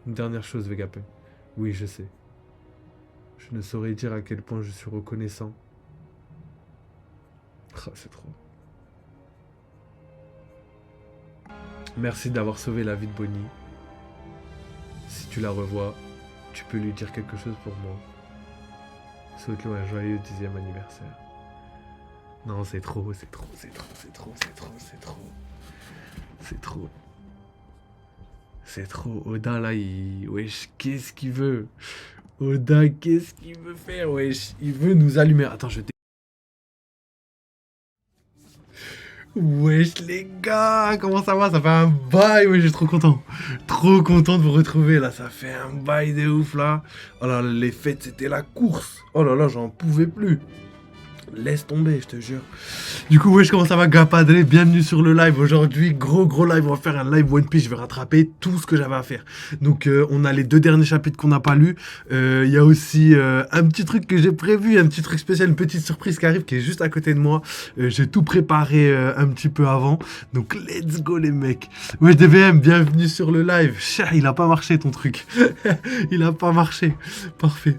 Une dernière chose, Vegapunk. Oui, je sais. Je ne saurais dire à quel point je suis reconnaissant. Ah, c'est trop. Merci d'avoir sauvé la vie de Bonnie. Si tu la revois, tu peux lui dire quelque chose pour moi. Souhaite-lui un joyeux 10e anniversaire. Non, c'est trop, c'est trop, c'est trop, c'est trop, c'est trop, c'est trop. C'est trop. C'est trop. Oda, là, il... Wesh, qu'est-ce qu'il veut? Oda, qu'est-ce qu'il veut faire, wesh? Il veut nous allumer. Attends, je... Wesh, les gars, comment ça va? Ça fait un bail, wesh, je suis trop content. Trop content de vous retrouver, là. Ça fait un bail de ouf, là. Oh là, les fêtes, c'était la course. Oh là là, j'en pouvais plus. Laisse tomber, je te jure. Du coup, wesh, comment ça va, gars padré? Bienvenue sur le live. Aujourd'hui, gros live. On va faire un live One Piece. Je vais rattraper tout ce que j'avais à faire. Donc, on a les 2 derniers chapitres qu'on n'a pas lus. Il y a aussi un petit truc que j'ai prévu, un petit truc spécial, une petite surprise qui arrive, qui est juste à côté de moi. J'ai tout préparé un petit peu avant. Donc, let's go, les mecs. Wesh, DVM, bienvenue sur le live. Chah, il a pas marché ton truc. Il a pas marché. Parfait.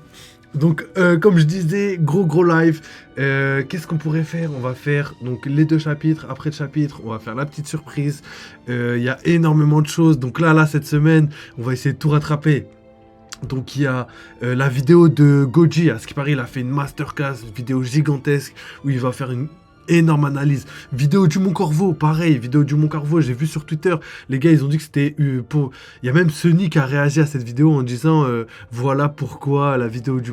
Donc, comme je disais, gros live. Qu'est-ce qu'on pourrait faire? On va faire donc les 2 chapitres. Après le chapitre, on va faire la petite surprise. Il y a énormément de choses. Donc là, cette semaine, on va essayer de tout rattraper. Donc il y a la vidéo de Goji. À ce qui paraît, il a fait une masterclass, une vidéo gigantesque où il va faire une énorme analyse. Vidéo du Mont Corvo, pareil, vidéo du Mont Corvo, j'ai vu sur Twitter, les gars, ils ont dit que c'était pour... Il y a même Sony qui a réagi à cette vidéo en disant voilà pourquoi la vidéo du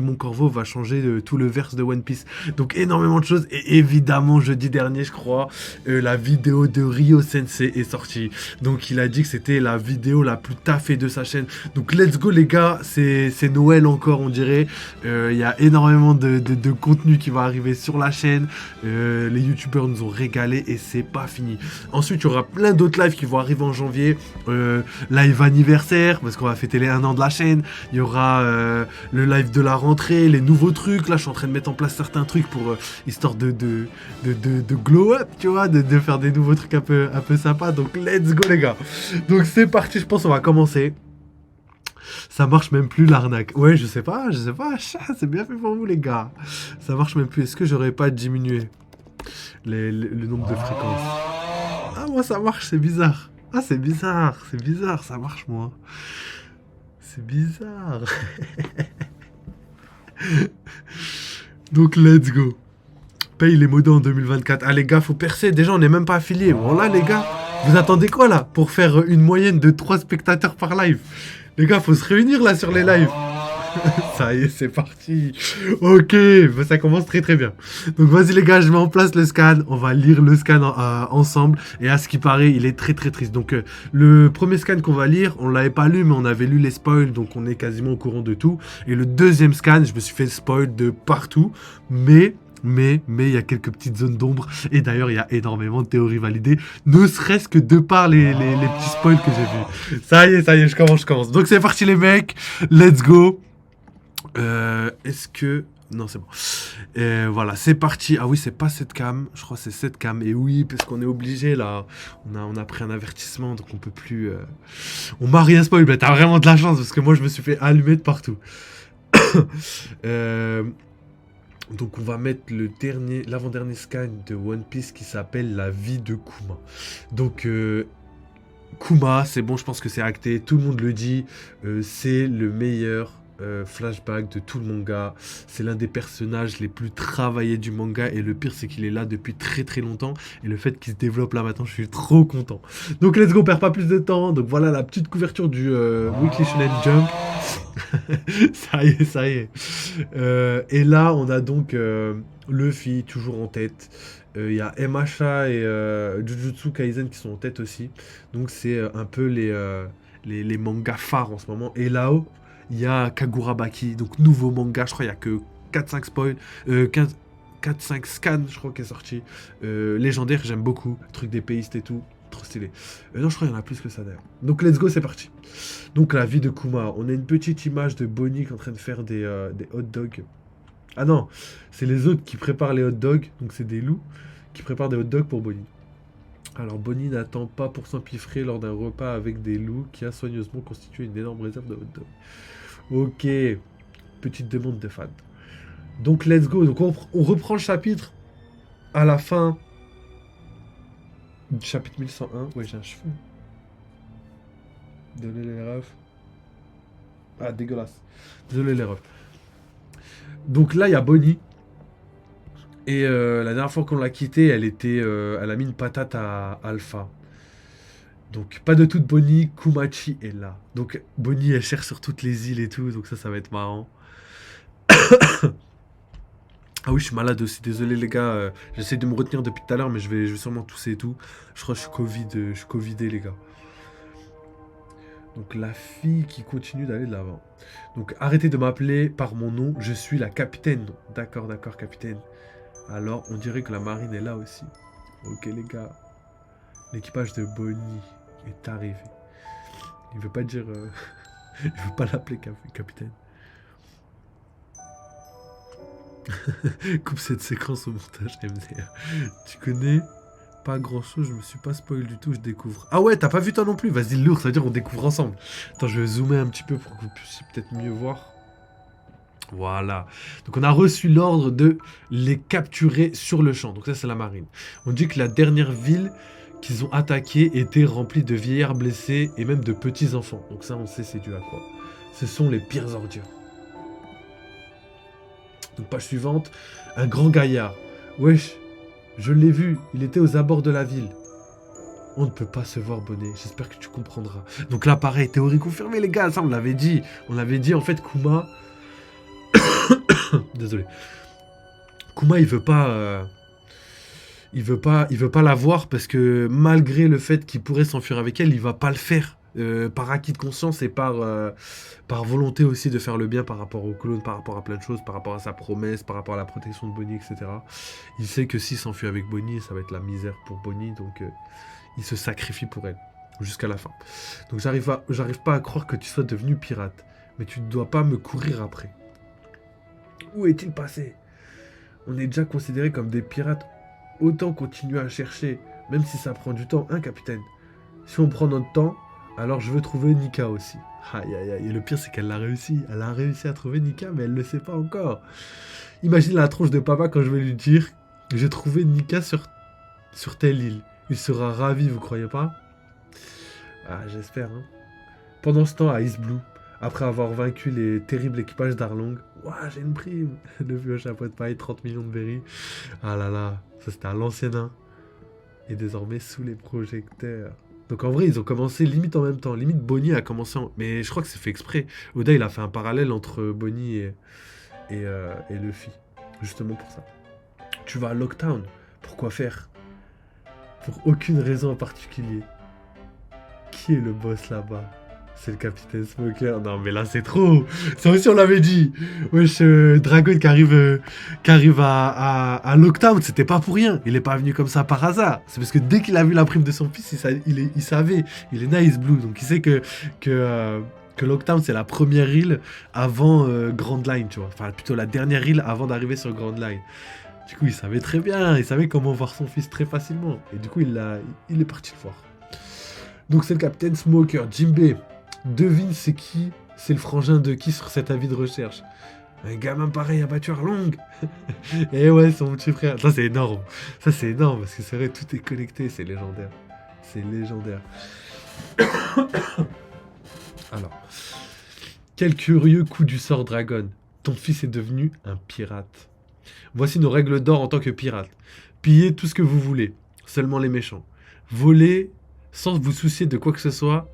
Mont Corvo va changer tout le verse de One Piece. Donc énormément de choses, et évidemment, jeudi dernier, je crois, la vidéo de Ryo Sensei est sortie. Donc il a dit que c'était la vidéo la plus taffée de sa chaîne. Donc let's go les gars, c'est Noël encore, on dirait. Il y a énormément de contenu qui va arriver sur la chaîne. Les youtubeurs nous ont régalé et c'est pas fini. Ensuite, il y aura plein d'autres lives qui vont arriver en janvier. Live anniversaire, parce qu'on va fêter les 1 an de la chaîne. Il y aura le live de la rentrée, les nouveaux trucs. Là, je suis en train de mettre en place certains trucs pour histoire de glow up, tu vois, de faire des nouveaux trucs un peu sympas. Donc, let's go, les gars. Donc, c'est parti, je pense, on va commencer. Ça marche même plus l'arnaque. Ouais, je sais pas, c'est bien fait pour vous les gars. Ça marche même plus. Est-ce que j'aurais pas diminué le nombre de fréquences? Ah, moi ça marche, c'est bizarre. Ah, c'est bizarre, ça marche moi. C'est bizarre. Donc, let's go. Paye les modos en 2024. Ah, les gars, faut percer. Déjà, on n'est même pas affiliés. Bon, là, les gars, vous attendez quoi là pour faire une moyenne de 3 spectateurs par live? Les gars, faut se réunir là sur les lives. Ça y est, c'est parti. Ok, bah, ça commence très bien. Donc vas-y les gars, je mets en place le scan. On va lire le scan ensemble. Et à ce qui paraît, il est très triste. Donc le premier scan qu'on va lire, on l'avait pas lu, mais on avait lu les spoils. Donc on est quasiment au courant de tout. Et le deuxième scan, je me suis fait spoil de partout. Mais il y a quelques petites zones d'ombre. Et d'ailleurs, il y a énormément de théories validées. Ne serait-ce que de par les petits spoils que j'ai vus. Ça y est, je commence. Donc c'est parti les mecs. Let's go. Est-ce que... Non, c'est bon. Voilà, c'est parti. Ah oui, c'est pas cette cam. Je crois que c'est cette cam. Et oui, parce qu'on est obligé, là. On a pris un avertissement, donc on peut plus... On m'a rien spoil. Mais t'as vraiment de la chance, parce que moi, je me suis fait allumer de partout. Donc on va mettre l'avant-dernier scan de One Piece qui s'appelle La vie de Kuma. Donc Kuma, c'est bon, je pense que c'est acté, tout le monde le dit, c'est le meilleur flashback de tout le manga. C'est l'un des personnages les plus travaillés du manga et le pire c'est qu'il est là depuis très longtemps et le fait qu'il se développe là maintenant, je suis trop content. Donc let's go, on perd pas plus de temps. Donc voilà la petite couverture du Weekly Shonen Jump. Ça y est. Et là, on a donc Luffy toujours en tête. Il y a MHA et Jujutsu Kaisen qui sont en tête aussi. Donc c'est un peu les mangas phares en ce moment. Et là-haut, il y a Kagura Baki, donc nouveau manga. Je crois qu'il n'y a que 4-5 spoils. 4-5 scans, je crois, qui est sorti. Légendaire, j'aime beaucoup. Truc d'épéiste et tout. Trop stylé. Non, je crois qu'il y en a plus que ça d'ailleurs. Donc, let's go, c'est parti. Donc, la vie de Kuma. On a une petite image de Bonnie qui est en train de faire des hot dogs. Ah non, c'est les autres qui préparent les hot dogs. Donc, c'est des loups qui préparent des hot dogs pour Bonnie. Alors, Bonnie n'attend pas pour s'empiffrer lors d'un repas avec des loups qui a soigneusement constitué une énorme réserve de hot dog. Ok, petite demande de fan. Donc, let's go. Donc, on reprend le chapitre à la fin du chapitre 1101. Ouais, j'ai un cheveu. Désolé les refs. Ah, dégueulasse. Désolé les refs. Donc là, il y a Bonnie. Et la dernière fois qu'on l'a quittée, elle a mis une patate à Alpha. Donc, pas de toute Bonnie, Kumachi est là. Donc, Bonnie, elle cherche sur toutes les îles et tout, donc ça va être marrant. Ah oui, je suis malade aussi, désolé les gars, j'essaie de me retenir depuis tout à l'heure, mais je vais sûrement tousser et tout. Je crois que je suis covidé les gars. Donc la fille qui continue d'aller de l'avant. Donc arrêtez de m'appeler par mon nom, je suis la capitaine. D'accord, d'accord, capitaine. Alors, on dirait que la marine est là aussi. Ok les gars, l'équipage de Bonnie est arrivé. Il veut pas dire... il veut pas l'appeler capitaine. Coupe cette séquence au montage MDR. Tu connais pas grand chose, je me suis pas spoil du tout, je découvre. Ah ouais, t'as pas vu toi non plus? Vas-y lourd, ça veut dire on découvre ensemble. Attends, je vais zoomer un petit peu pour que vous puissiez peut-être mieux voir. Voilà. Donc on a reçu l'ordre de les capturer sur le champ. Donc ça c'est la marine. On dit que la dernière ville qu'ils ont attaquée était remplie de vieillards blessés et même de petits enfants. Donc ça on sait c'est dû à quoi. Ce sont les pires ordures. Donc page suivante, un grand gaillard. Wesh, je l'ai vu, il était aux abords de la ville. On ne peut pas se voir, Bonnet, j'espère que tu comprendras. Donc là pareil, théorie confirmée les gars, ça on l'avait dit. On l'avait dit en fait Kuma... Désolé. Kuma il veut pas... Il veut pas la voir parce que malgré le fait qu'il pourrait s'enfuir avec elle, il va pas le faire. Par acquis de conscience et par volonté aussi de faire le bien par rapport au clone, par rapport à plein de choses, par rapport à sa promesse, par rapport à la protection de Bonnie, etc. Il sait que s'il s'enfuit avec Bonnie, ça va être la misère pour Bonnie, donc il se sacrifie pour elle, jusqu'à la fin. Donc j'arrive pas à croire que tu sois devenu pirate, mais tu ne dois pas me courir après. Où est-il passé? On est déjà considérés comme des pirates, autant continuer à chercher, même si ça prend du temps, hein, capitaine? Si on prend notre temps, alors je veux trouver Nika aussi. Aïe aïe aïe, et le pire c'est qu'elle l'a réussi. Elle a réussi à trouver Nika, mais elle ne le sait pas encore. Imagine la tronche de papa quand je vais lui dire « J'ai trouvé Nika sur telle île ». Il sera ravi, vous croyez pas? Ah, j'espère, hein. Pendant ce temps, à Ice Blue, après avoir vaincu les terribles équipages d'Arlong, ouah, j'ai une prime. Le vieux chapeau de paille, 30 millions de berries. Ah là là, ça c'était à l'ancien nain. Et désormais sous les projecteurs. Donc en vrai, ils ont commencé limite en même temps. Limite, Bonnie a commencé en... Mais je crois que c'est fait exprès. Oda, il a fait un parallèle entre Bonnie et Luffy. Justement pour ça. Tu vas à Locktown. Pourquoi faire? Pour aucune raison en particulier. Qui est le boss là-bas? C'est le capitaine Smoker. Non mais là c'est trop. Ça aussi on l'avait dit. Wesh, Dragon qui arrive à Locktown, c'était pas pour rien. Il est pas venu comme ça par hasard. C'est parce que dès qu'il a vu la prime de son fils, il savait. Il est Nice Blue, donc il sait que Locktown c'est la première île avant Grand Line, tu vois. Enfin plutôt la dernière île avant d'arriver sur Grand Line. Du coup il savait très bien. Il savait comment voir son fils très facilement. Et du coup il est parti le voir. Donc c'est le capitaine Smoker, Jinbei. Devine c'est qui? C'est le frangin de qui sur cet avis de recherche? Un gamin pareil a battu Arlong. Et ouais, c'est mon petit frère. Ça c'est énorme. Ça c'est énorme parce que c'est vrai, tout est connecté, c'est légendaire. C'est légendaire. Alors, quel curieux coup du sort Dragon. Ton fils est devenu un pirate. Voici nos règles d'or en tant que pirate. Pillez tout ce que vous voulez, seulement les méchants. Volez sans vous soucier de quoi que ce soit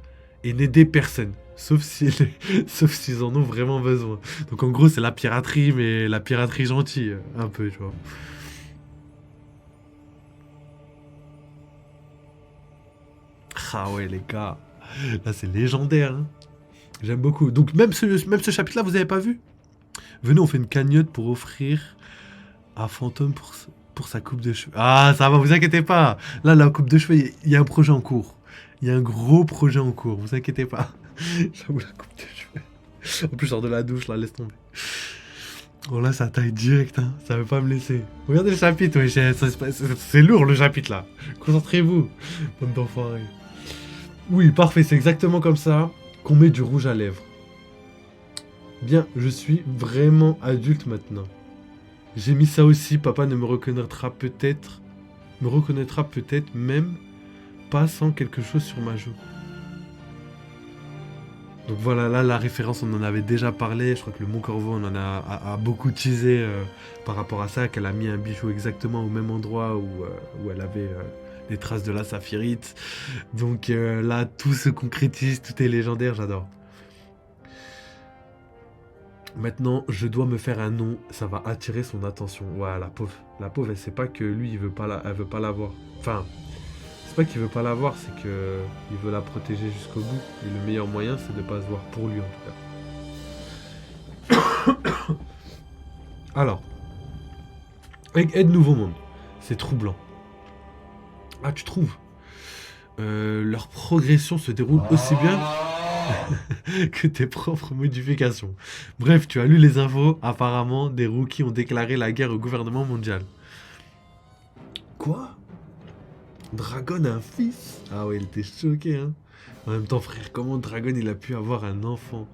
et n'aider personne, sauf s'ils en ont vraiment besoin. Donc en gros c'est la piraterie, mais la piraterie gentille, un peu, tu vois. Ah ouais les gars, là c'est légendaire, hein. J'aime beaucoup. Donc même ce chapitre là vous avez pas vu? Venez, on fait une cagnotte pour offrir à Fantôme pour sa coupe de cheveux. Ah ça va, vous inquiétez pas. Là la coupe de cheveux, il y a un projet en cours. Il y a un gros projet en cours, vous inquiétez pas. J'avoue la coupe de cheveux. En plus, je sors de la douche, là, laisse tomber. Oh là, ça taille direct, hein. Ça veut pas me laisser. Regardez le chapitre, ouais, c'est lourd le chapitre là. Concentrez-vous, bande d'enfoirés. Oui, parfait, c'est exactement comme ça qu'on met du rouge à lèvres. Bien, je suis vraiment adulte maintenant. J'ai mis ça aussi, papa ne me reconnaîtra peut-être même pas sans quelque chose sur ma joue. Donc voilà, là la référence, on en avait déjà parlé, je crois que le Mont Corvo, on en a beaucoup teasé par rapport à ça, qu'elle a mis un bijou exactement au même endroit où elle avait des traces de la saphirite. Donc là, tout se concrétise, tout est légendaire, j'adore. Maintenant, je dois me faire un nom, ça va attirer son attention. Ouais, la pauvre, elle sait pas que lui, elle veut pas l'avoir. Enfin, c'est pas qu'il veut pas l'avoir, c'est que il veut la protéger jusqu'au bout. Et le meilleur moyen, c'est de pas se voir pour lui, en tout cas. Alors, aide Nouveau Monde, c'est troublant. Ah, tu trouves leur progression se déroule aussi bien que tes propres modifications. Bref, tu as lu les infos, apparemment, des rookies ont déclaré la guerre au gouvernement mondial. Quoi? Dragon a un fils? Ah ouais, il était choqué, hein. En même temps, frère, comment Dragon il a pu avoir un enfant?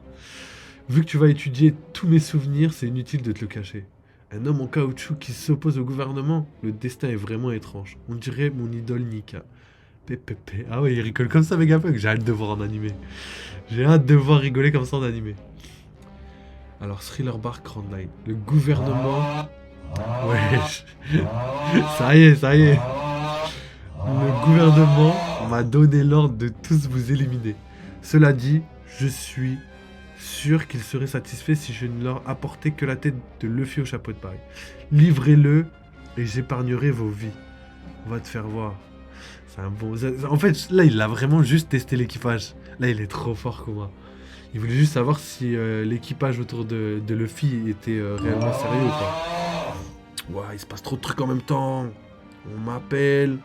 Vu que tu vas étudier tous mes souvenirs, c'est inutile de te le cacher. Un homme en caoutchouc qui s'oppose au gouvernement, le destin est vraiment étrange. On dirait mon idole Nika. Pépépé. Ah ouais, il rigole comme ça, Megapunk. J'ai hâte de voir en animé. J'ai hâte de voir rigoler comme ça en animé. Alors, Thriller Bark Crownline. Le gouvernement... Ouais. Ça y est, ça y est. Le gouvernement m'a donné l'ordre de tous vous éliminer. Cela dit, je suis sûr qu'ils seraient satisfaits si je ne leur apportais que la tête de Luffy au chapeau de paille. Livrez-le et j'épargnerai vos vies. On va te faire voir. C'est un bon... En fait, là, il a vraiment juste testé l'équipage. Là, il est trop fort, Kuma. Il voulait juste savoir si l'équipage autour de Luffy était réellement sérieux ou pas. Ouah, il se passe trop de trucs en même temps. On m'appelle.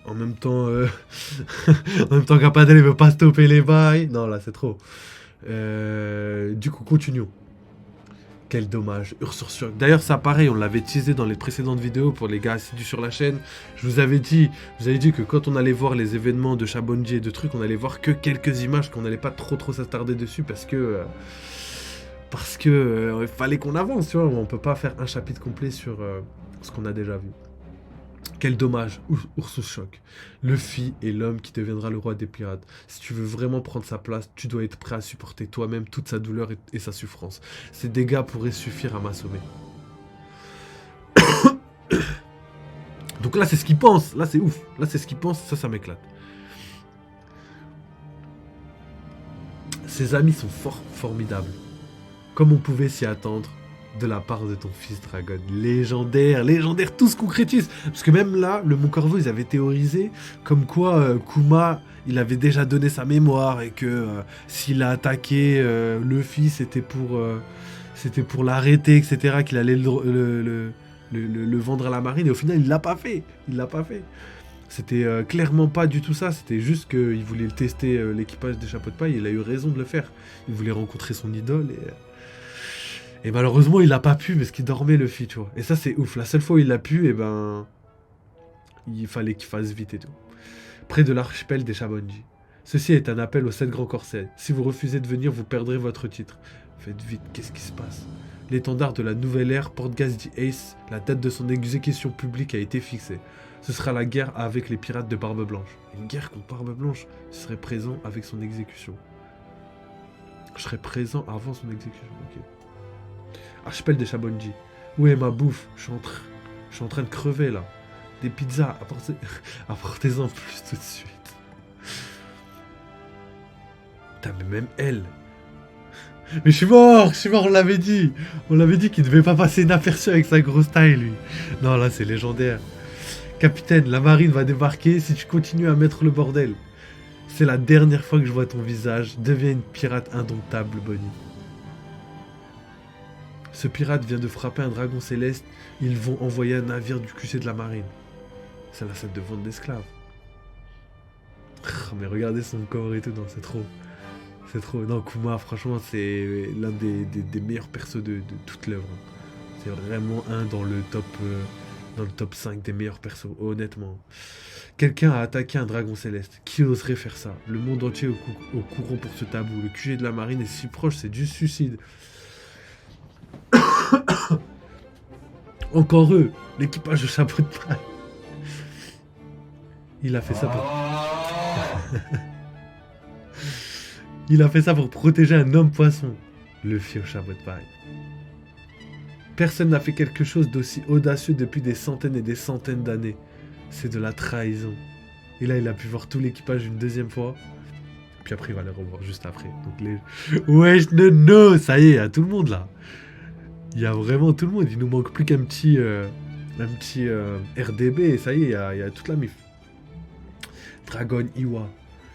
En même temps, en même temps qu'Apadel, il veut pas stopper les bails. Non, là, c'est trop. Du coup, continuons. Quel dommage. Ursur. D'ailleurs, ça pareil, on l'avait teasé dans les précédentes vidéos pour les gars assidus sur la chaîne. Je vous avais dit que quand on allait voir les événements de Shabonji et de trucs, on allait voir que quelques images, qu'on n'allait pas trop s'attarder dessus parce que il fallait qu'on avance, tu vois. On peut pas faire un chapitre complet sur ce qu'on a déjà vu. Quel dommage, Ursus Choc. Luffy est l'homme qui deviendra le roi des pirates. Si tu veux vraiment prendre sa place, tu dois être prêt à supporter toi-même toute sa douleur et sa souffrance. Ces dégâts pourraient suffire à m'assommer. Donc là, c'est ce qu'il pense. Là, c'est ouf. Là, c'est ce qu'il pense. Ça m'éclate. Ses amis sont formidables. Comme on pouvait s'y attendre. De la part de ton fils Dragon. Légendaire, tout se concrétise. Parce que même là, le Mont Corvo, ils avaient théorisé comme quoi Kuma, il avait déjà donné sa mémoire et que s'il a attaqué Luffy, c'était pour l'arrêter, etc. Qu'il allait le vendre à la marine. Et au final, il l'a pas fait. C'était clairement pas du tout ça. C'était juste qu'il voulait tester l'équipage des chapeaux de paille. Il a eu raison de le faire. Il voulait rencontrer son idole et malheureusement, il a pas pu parce qu'il dormait, Luffy, tu vois. Et ça, c'est ouf. La seule fois où il a pu, il fallait qu'il fasse vite et tout. Près de l'archipel des Shabonji. Ceci est un appel aux 7 grands corsets. Si vous refusez de venir, vous perdrez votre titre. Faites vite, qu'est-ce qui se passe? L'étendard de la nouvelle ère, Portgas the Ace, la date de son exécution publique a été fixée. Ce sera la guerre avec les pirates de Barbe Blanche. Une guerre contre Barbe Blanche. Je serai présent avec son exécution. Je serai présent avant son exécution, ok. Archipel des Shabonji. Où est ma bouffe? Je suis en train de crever là. Des pizzas, apportez-en plus tout de suite. Putain, mais même elle. Mais je suis mort, on l'avait dit. On l'avait dit qu'il devait pas passer inaperçu avec sa grosse taille, lui. Non, là, c'est légendaire. Capitaine, la marine va débarquer si tu continues à mettre le bordel. C'est la dernière fois que je vois ton visage. Deviens une pirate indomptable, Bonnie. Ce pirate vient de frapper un dragon céleste. Ils vont envoyer un navire du QC de la marine. C'est la scène de vente d'esclaves. Oh, mais regardez son corps et tout, non, c'est trop. C'est trop... Non, Kuma, franchement, c'est l'un des meilleurs persos de toute l'œuvre. C'est vraiment un dans le top 5 des meilleurs persos, honnêtement. Quelqu'un a attaqué un dragon céleste. Qui oserait faire ça? Le monde entier au courant pour ce tabou. Le QG de la marine est si proche, c'est du suicide. Encore eux, l'équipage de chapeau de paille. Il a fait ça pour... Il a fait ça pour protéger un homme poisson. Le fier au chapeau de paille. Personne n'a fait quelque chose d'aussi audacieux depuis des centaines et des centaines d'années. C'est de la trahison. Et là, il a pu voir tout l'équipage une deuxième fois. Puis après, il va les revoir juste après. Donc les... Wesh, no, ça y est, il y a tout le monde là. Il y a vraiment tout le monde. Il nous manque plus qu'un petit, RDB et ça y est, il y a toute la mif. Dragon Iwa.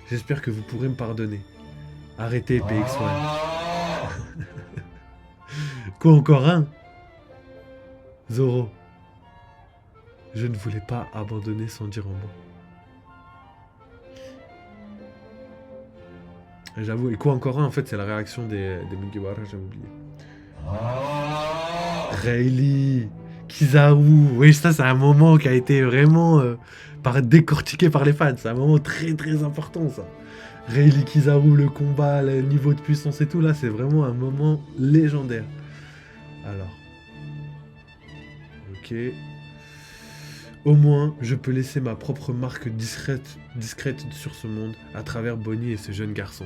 J'espère que vous pourrez me pardonner. Arrêtez, PX1. Quoi, encore un? Zoro. Je ne voulais pas abandonner sans dire un mot. J'avoue, et quoi encore un en fait, c'est la réaction des Mugiwara, j'avais oublié. Rayleigh, Kizaru, oui ça c'est un moment qui a été vraiment décortiqué par les fans, c'est un moment très très important ça. Rayleigh, Kizaru, le combat, le niveau de puissance et tout, là c'est vraiment un moment légendaire. Alors, ok. Au moins, je peux laisser ma propre marque discrète sur ce monde à travers Bonnie et ce jeune garçon.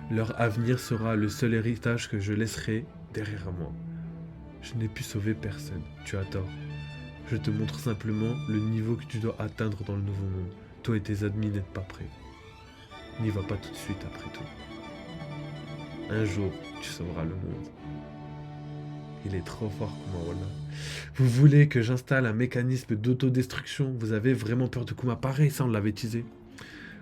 Leur avenir sera le seul héritage que je laisserai derrière moi. Je n'ai pu sauver personne, tu as tort. Je te montre simplement le niveau que tu dois atteindre dans le nouveau monde. Toi et tes admis n'êtes pas prêts. N'y va pas tout de suite après tout. Un jour, tu sauveras le monde. Il est trop fort Kuma. Vous voulez que j'installe un mécanisme d'autodestruction? Vous avez vraiment peur de Kuma? Pareil, ça on l'avait teasé.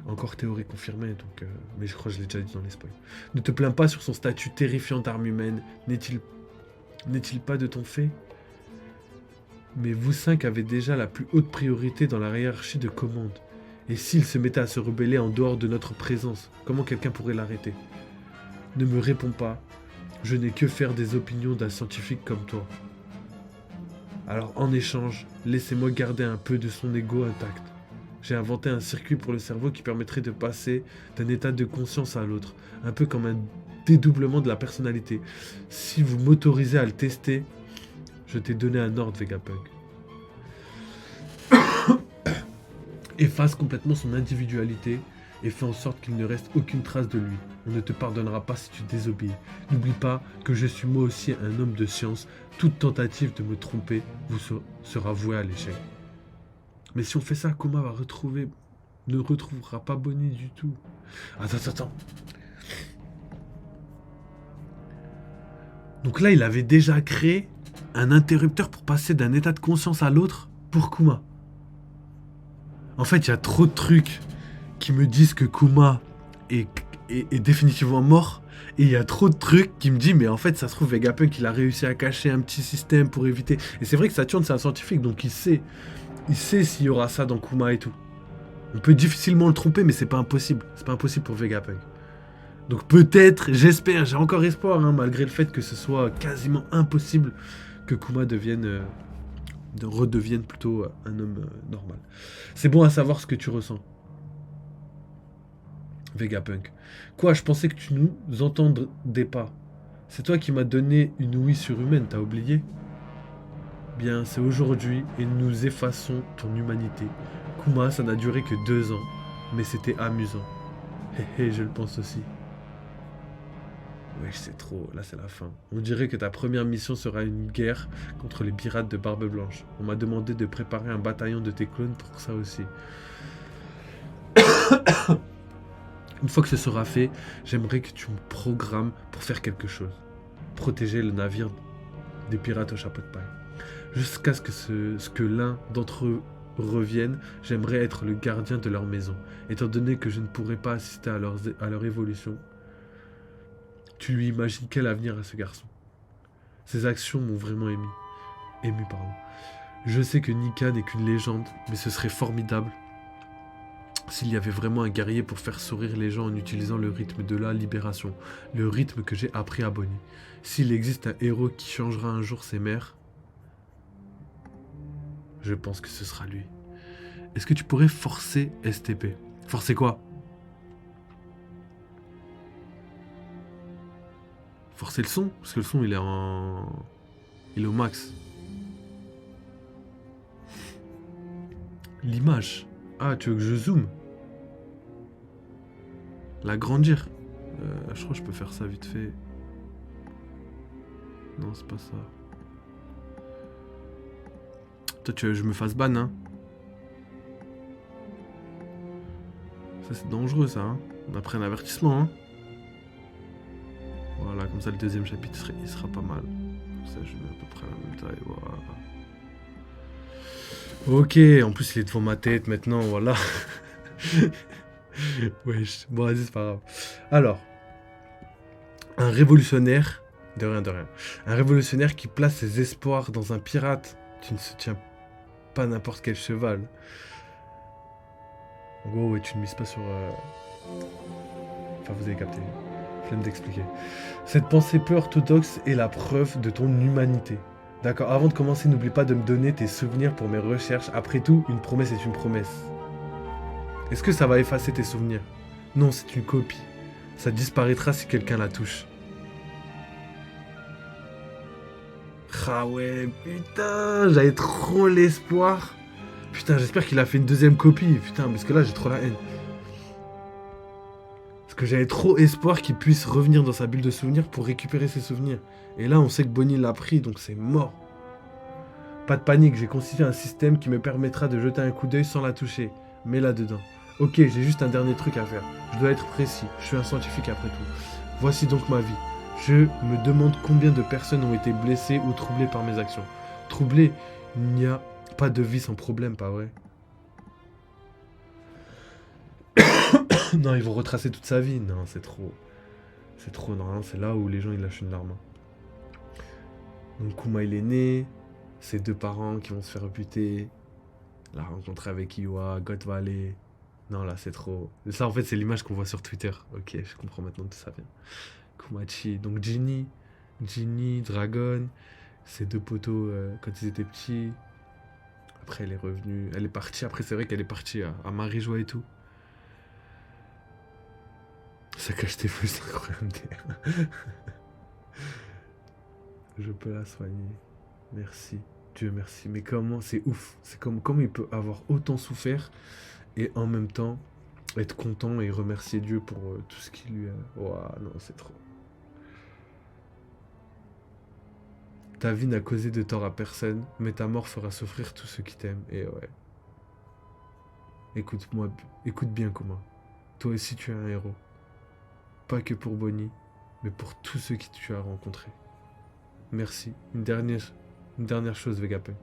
Encore théorie confirmée, donc mais je crois que je l'ai déjà dit dans les spoils. Ne te plains pas sur son statut terrifiant d'arme humaine. N'est-il pas de ton fait? Mais vous cinq avez déjà la plus haute priorité dans la hiérarchie de commande. Et s'il se mettait à se rebeller en dehors de notre présence, comment quelqu'un pourrait l'arrêter? Ne me réponds pas. Je n'ai que faire des opinions d'un scientifique comme toi. Alors en échange, laissez-moi garder un peu de son ego intact. J'ai inventé un circuit pour le cerveau qui permettrait de passer d'un état de conscience à l'autre, un peu comme un dédoublement de la personnalité. Si vous m'autorisez à le tester, je t'ai donné un ordre, Vegapunk. Efface complètement son individualité et fais en sorte qu'il ne reste aucune trace de lui. On ne te pardonnera pas si tu désobéis. N'oublie pas que je suis moi aussi un homme de science. Toute tentative de me tromper sera vouée à l'échec. Mais si on fait ça, Kuma ne retrouvera pas Bonnie du tout. Attends. Donc là, il avait déjà créé un interrupteur pour passer d'un état de conscience à l'autre pour Kuma. En fait, il y a trop de trucs qui me disent que Kuma est définitivement mort. Et il y a trop de trucs qui me disent, mais en fait, ça se trouve, Vegapunk, il a réussi à cacher un petit système pour éviter. Et c'est vrai que Saturne, c'est un scientifique, donc il sait s'il y aura ça dans Kuma et tout. On peut difficilement le tromper, mais c'est pas impossible. C'est pas impossible pour Vegapunk. Donc peut-être, j'espère, j'ai encore espoir, hein, malgré le fait que ce soit quasiment impossible que Kuma redevienne plutôt un homme normal. C'est bon à savoir ce que tu ressens. Vegapunk. Quoi, je pensais que tu nous entendais pas. C'est toi qui m'as donné une ouïe surhumaine, t'as oublié? Bien, c'est aujourd'hui et nous effaçons ton humanité. Kuma, ça n'a duré que 2 ans, mais c'était amusant. Hé, je le pense aussi. Wesh, c'est trop, là c'est la fin. On dirait que ta première mission sera une guerre contre les pirates de Barbe Blanche. On m'a demandé de préparer un bataillon de tes clones pour ça aussi. Une fois que ce sera fait, j'aimerais que tu me programmes pour faire quelque chose. Protéger le navire des pirates au chapeau de paille. Jusqu'à ce que l'un d'entre eux revienne, j'aimerais être le gardien de leur maison. Étant donné que je ne pourrai pas assister à leur évolution, tu lui imagines quel avenir à ce garçon. Ses actions m'ont vraiment ému. Je sais que Nika n'est qu'une légende, mais ce serait formidable S'il y avait vraiment un guerrier pour faire sourire les gens en utilisant le rythme de la libération, le rythme que j'ai appris à Bonnie. S'il existe un héros qui changera un jour ses mères, je pense que ce sera lui. Est-ce que tu pourrais forcer STP? Forcer quoi? Forcer le son? Parce que le son il est en... Il est au max. L'image. Ah, tu veux que je zoome? L'agrandir. Je crois que je peux faire ça vite fait. Non, c'est pas ça. Toi, tu veux que je me fasse ban, hein? Ça, c'est dangereux, ça, hein? On a pris un avertissement, hein? Voilà, comme ça, le deuxième chapitre, il sera pas mal. Ça, je mets à peu près la même taille, voilà. Ok, en plus, il est devant ma tête, maintenant, voilà. Wesh, bon, vas-y, c'est pas grave. Alors, un révolutionnaire... De rien, de rien. Un révolutionnaire qui place ses espoirs dans un pirate. Tu ne soutiens pas n'importe quel cheval. En gros, ouais, tu ne mises pas sur... Enfin, vous avez capté. Flemme d'expliquer. Cette pensée peu orthodoxe est la preuve de ton humanité. D'accord, avant de commencer, n'oublie pas de me donner tes souvenirs pour mes recherches. Après tout, une promesse est une promesse. Est-ce que ça va effacer tes souvenirs? Non, c'est une copie. Ça disparaîtra si quelqu'un la touche. Ah ouais, putain, j'avais trop l'espoir. Putain, j'espère qu'il a fait une deuxième copie. Putain, parce que là, j'ai trop la haine. Parce que j'avais trop espoir qu'il puisse revenir dans sa bulle de souvenirs pour récupérer ses souvenirs. Et là, on sait que Bonnie l'a pris, donc c'est mort. Pas de panique, j'ai constitué un système qui me permettra de jeter un coup d'œil sans la toucher. Mets-la dedans. Ok, j'ai juste un dernier truc à faire. Je dois être précis. Je suis un scientifique après tout. Voici donc ma vie. Je me demande combien de personnes ont été blessées ou troublées par mes actions. Troublées? Il n'y a pas de vie sans problème, pas vrai? Non, ils vont retracer toute sa vie. Non, c'est trop. C'est trop, non, c'est là où les gens ils lâchent une larme. Donc Kuma il est né. Ses deux parents qui vont se faire buter. La rencontre avec Iwa, God Valley. Non, là, c'est trop. Ça, en fait, c'est l'image qu'on voit sur Twitter. Ok, je comprends maintenant d'où ça vient. Kumachi. Donc, Ginny, Dragon. Ses deux poteaux quand ils étaient petits. Après, elle est revenue. Elle est partie. Après, c'est vrai qu'elle est partie à Marie-Joie et tout. Ça cache tes feux, c'est incroyable. Je peux la soigner. Merci. Dieu merci. Mais comment? C'est ouf. C'est comment il peut avoir autant souffert et en même temps être content et remercier Dieu pour tout ce qu'il lui a. Ouah, non, c'est trop. Ta vie n'a causé de tort à personne, mais ta mort fera souffrir tous ceux qui t'aiment. Et ouais. Écoute-moi, écoute bien comment. Toi aussi tu es un héros. Pas que pour Bonnie, mais pour tous ceux qui tu as rencontrés. Merci. Une dernière chose, Vegapunk.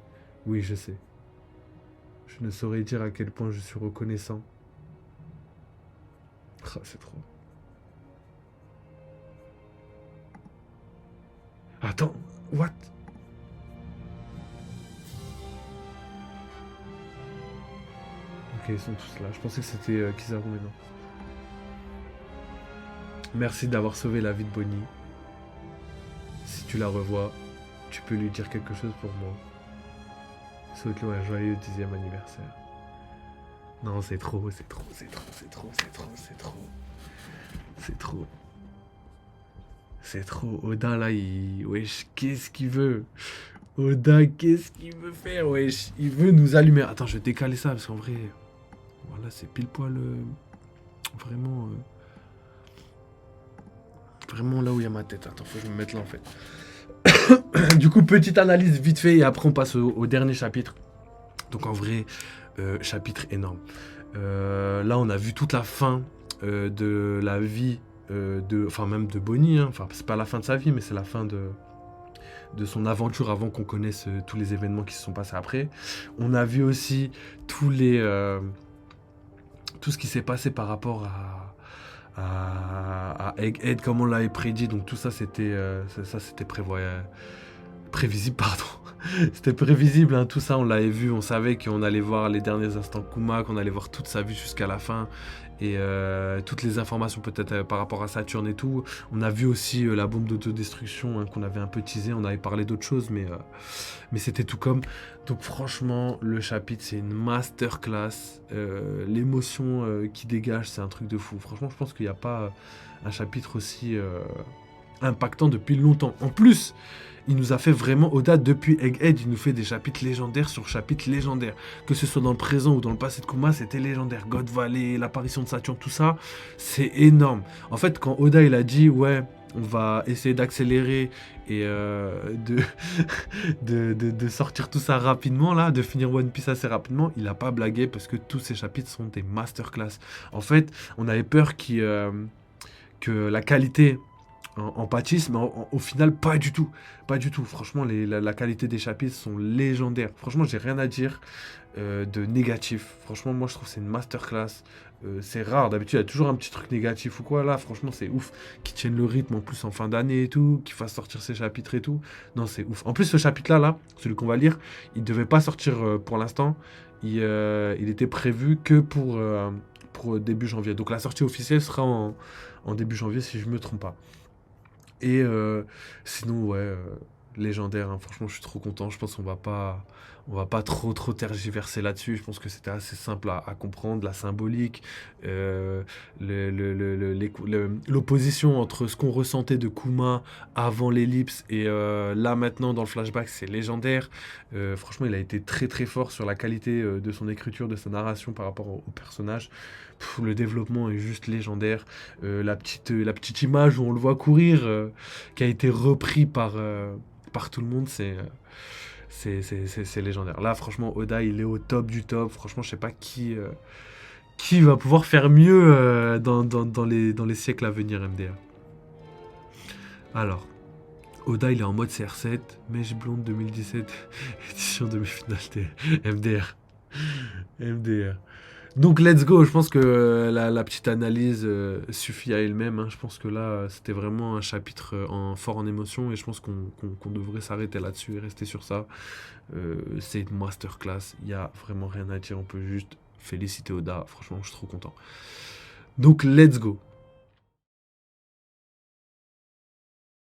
Oui, je sais. Je ne saurais dire à quel point je suis reconnaissant. Ah, c'est trop. Attends, what? Ok, ils sont tous là. Je pensais que c'était Kizaru, mais non. Merci d'avoir sauvé la vie de Bonnie. Si tu la revois, tu peux lui dire quelque chose pour moi. Souhaite-lui un joyeux 10e anniversaire. Non, c'est trop. C'est trop. Oda, là, wesh, qu'est-ce qu'il veut? Oda, qu'est-ce qu'il veut faire, wesh? Il veut nous allumer. Attends, je vais décaler ça, parce qu'en vrai... Voilà, c'est pile poil... Vraiment... Vraiment là où il y a ma tête. Attends, faut que je me mette là, en fait. Du coup, petite analyse vite fait, et après on passe au dernier chapitre. Donc en vrai, chapitre énorme. Là, on a vu toute la fin de la vie enfin même de Bonnie. Hein. Enfin, c'est pas la fin de sa vie, mais c'est la fin de son aventure avant qu'on connaisse tous les événements qui se sont passés après. On a vu aussi tout ce qui s'est passé par rapport à Egghead, comme on l'avait prédit. Donc tout ça, c'était prévisible, pardon. C'était prévisible, hein, tout ça, on l'avait vu, on savait qu'on allait voir les derniers instants Kuma, qu'on allait voir toute sa vie jusqu'à la fin, et toutes les informations peut-être par rapport à Saturne et tout. On a vu aussi la bombe d'autodestruction, hein, qu'on avait un peu teasé, on avait parlé d'autres choses, mais c'était tout comme. Donc franchement, le chapitre, c'est une masterclass. L'émotion qui dégage, c'est un truc de fou. Franchement, je pense qu'il n'y a pas un chapitre aussi impactant depuis longtemps. En plus, il nous a fait vraiment, Oda, depuis Egghead, il nous fait des chapitres légendaires sur chapitres légendaires. Que ce soit dans le présent ou dans le passé de Kuma, c'était légendaire. God Valley, l'apparition de Saturne, tout ça, c'est énorme. En fait, quand Oda, il a dit, ouais, on va essayer d'accélérer et de sortir tout ça rapidement, là, de finir One Piece assez rapidement, il a pas blagué parce que tous ces chapitres sont des masterclass. En fait, on avait peur que la qualité en pâtisse, mais au final, pas du tout. Pas du tout. Franchement, la qualité des chapitres sont légendaires. Franchement, j'ai rien à dire de négatif. Franchement, moi, je trouve que c'est une masterclass. C'est rare. D'habitude, il y a toujours un petit truc négatif ou quoi. Là, franchement, c'est ouf. Qu'ils tiennent le rythme en plus en fin d'année et tout. Qu'ils fassent sortir ces chapitres et tout. Non, c'est ouf. En plus, ce chapitre-là, là, celui qu'on va lire, il devait pas sortir pour l'instant. Il était prévu que pour début janvier. Donc, la sortie officielle sera en début janvier, si je me trompe pas. Et sinon, ouais, légendaire, hein. Franchement, je suis trop content. Je pense qu'on va pas trop tergiverser là-dessus. Je pense que c'était assez simple à comprendre, la symbolique, l'opposition entre ce qu'on ressentait de Kuma avant l'ellipse et là maintenant dans le flashback, c'est légendaire. Franchement, il a été très très fort sur la qualité de son écriture, de sa narration par rapport au personnage. Le développement est juste légendaire. La petite image où on le voit courir, qui a été repris par tout le monde, c'est légendaire. Là, franchement, Oda, il est au top du top. Franchement, je sais pas qui va pouvoir faire mieux dans les siècles à venir, MDR. Alors, Oda, il est en mode CR7, Mèche Blonde 2017, édition demi-finale MDR. MDR. Donc let's go, je pense que la petite analyse suffit à elle-même, hein. Je pense que là, c'était vraiment un chapitre fort en émotion et je pense qu'on devrait s'arrêter là-dessus et rester sur ça. C'est une masterclass, il n'y a vraiment rien à dire, on peut juste féliciter Oda, franchement je suis trop content. Donc let's go.